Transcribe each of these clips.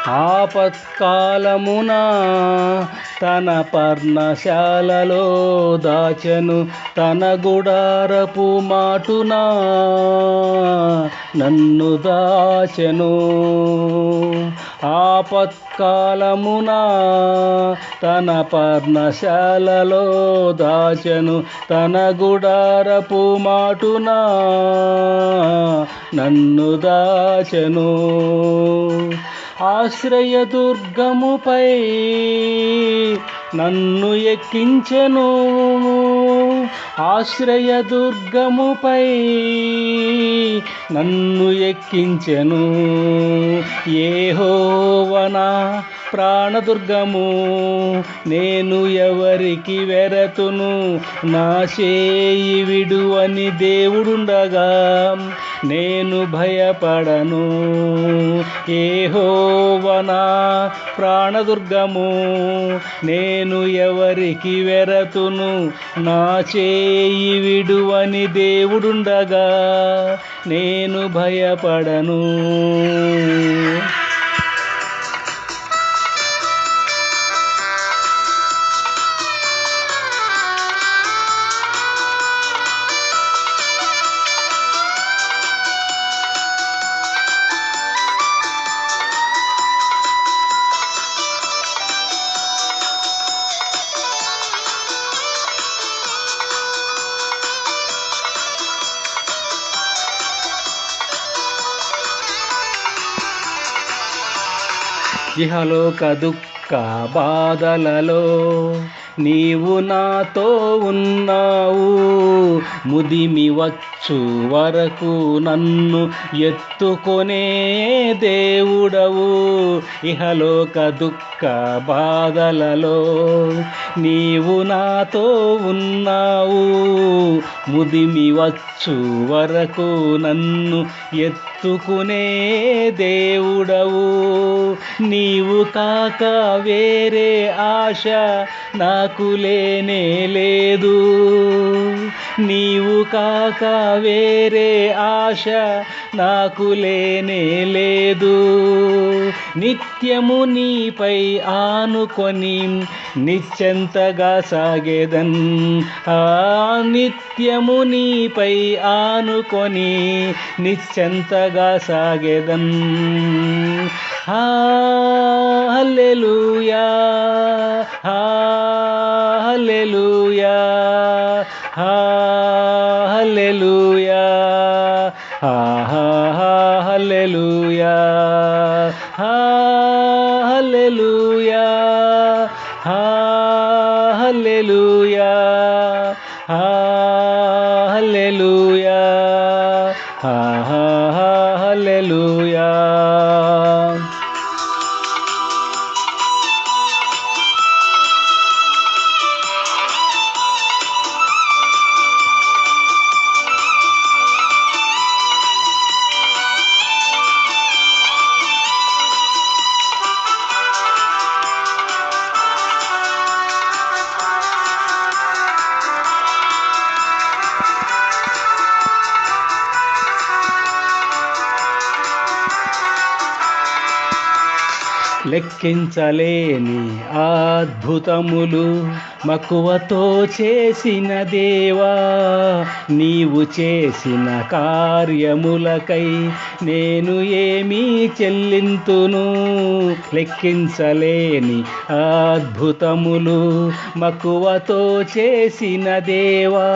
ఆపత్కాలమున తన పర్ణశాలలో దాచెను, తన గుడారపు మాటున నన్ను దాచెను. ఆపత్కాలమున తన పర్ణశాలలో దాచెను, తన గుడారపు మాటున నన్ను దాచెను. ఆశ్రయదుర్గముపై నన్ను ఎక్కించెను, ఆశ్రయదుర్గముపై నన్ను ఎక్కించెను. యెహోవా నా ప్రాణదుర్గము, నేను ఎవరికి వెరతును? నా చేయి విడువని దేవుడుండగా నేను భయపడను. యెహోవా నా ప్రాణదుర్గము, నేను ఎవరికి వెరతును? నా చేయి విడువని దేవుడుండగా నేను భయపడను. ఇహలోక దుఃఖ బాధలలో నీవు నాతో ఉన్నావు. ముదిమి వచ్చు వరకు నన్ను ఎత్తుకొనే దేవుడవు. ఇహలోక దుఃఖ బాధలలో నీవు నాతో ఉన్నావు. ముదిమి వచ్చు వరకు నన్ను ఎత్తుకునే దేవుడవు. నీవు కాక వేరే ఆశ నాకు లేనే లేదు. నీవు కాక వేరే ఆశ నాకు లేనే లేదు. నిత్యము నీపై ఆనుకొని నిశ్చంతగా సాగేదన్. నిత్యము నీపై ఆనుకొని నిశ్చంతగా సాగేదన్. హల్లెలూయా, హల్లెలూయా, హల్లెలూయా, హల్లెలూయా, హల్లెలూయా, హల్లెలూయా, హల్లెలూయా, హల్లెలూయా. లెక్కించలేని అద్భుతములు మక్కువతో చేసిన దేవా, నీవు చేసిన కార్యములకై నేను ఏమీ చెల్లింతును. లెక్కించలేని అద్భుతములు మక్కువతో చేసిన దేవా,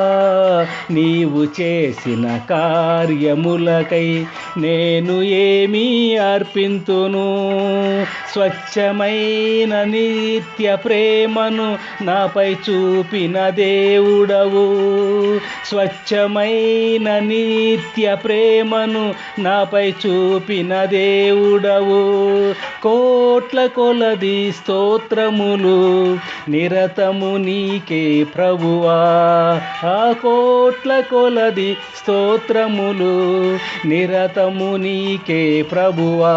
నీవు చేసిన కార్యములకై నేను ఏమీ అర్పింతును. స్వచ్ఛమైన నిత్య ప్రేమను నాపై చూపిన దేవుడవు. స్వచ్ఛమైన నిత్య ప్రేమను నాపై చూపిన దేవుడవు. కోట్ల కొలది స్తోత్రములు నిరతము నీకే ప్రభువా. ఆ కోట్ల కొలది స్తోత్రములు నిరతము నీకే ప్రభువా.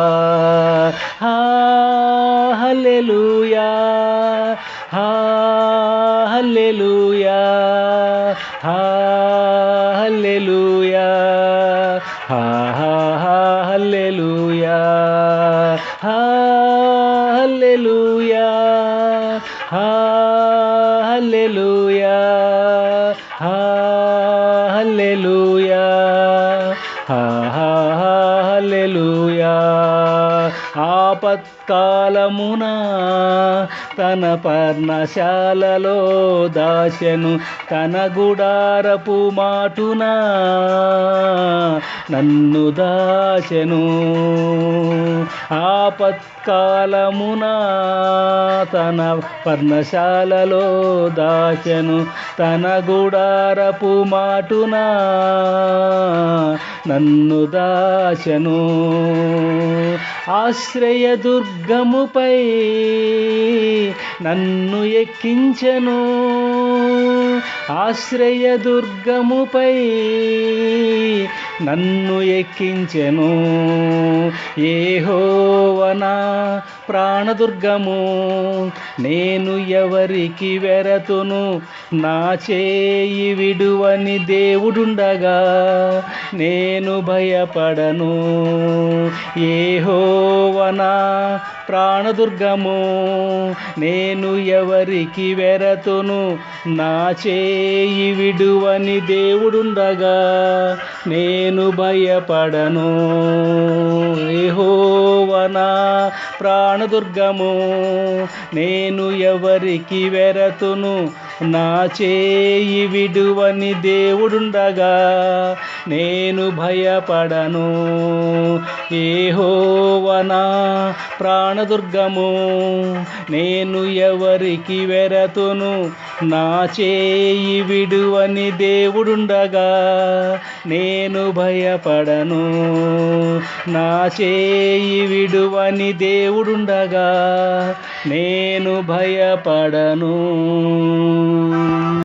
హల్లెలూయా, హల్లెలూయా, హల్లెలూయా, హల్లెలూయా, హల్లెలూయా. హల్లెలూయా హల్లెలూయా హల్లెలూయా హల్లెలూయా ఆపత్కాలమున తన పర్ణశాలలో దాచెను తన గుడారపు మాటున నన్ను దాచెను ఆపత్కాలమున తన పర్ణశాలలో దాచెను తన గుడారపు మాటున నన్ను దాచెను ఆశ్రయదుర్గముపై నన్ను ఎక్కించెను ఆశ్రయదుర్గముపై నన్ను ఎక్కించెను యెహోవా నా ప్రాణదుర్గము నేను ఎవరికి వెరతును నా చేయి విడువని దేవుడుండగా నేను భయపడను యెహోవా నా ప్రాణదుర్గము నేను ఎవరికి వెరతును నా చేయి విడువని దేవుడుండగా నేను భయపడను యెహోవా నా ప్రాణదుర్గము నేను ఎవరికి వెరతును నా చేయి విడువని దేవుడుండగా నేను భయపడను యెహోవా నా ప్రాణదుర్గము నేను ఎవరికి వెరతును నా చేయి విడువని దేవుడుండగా నేను భయపడను నా చేయి విడువని దేవుడుండగా నేను భయపడను.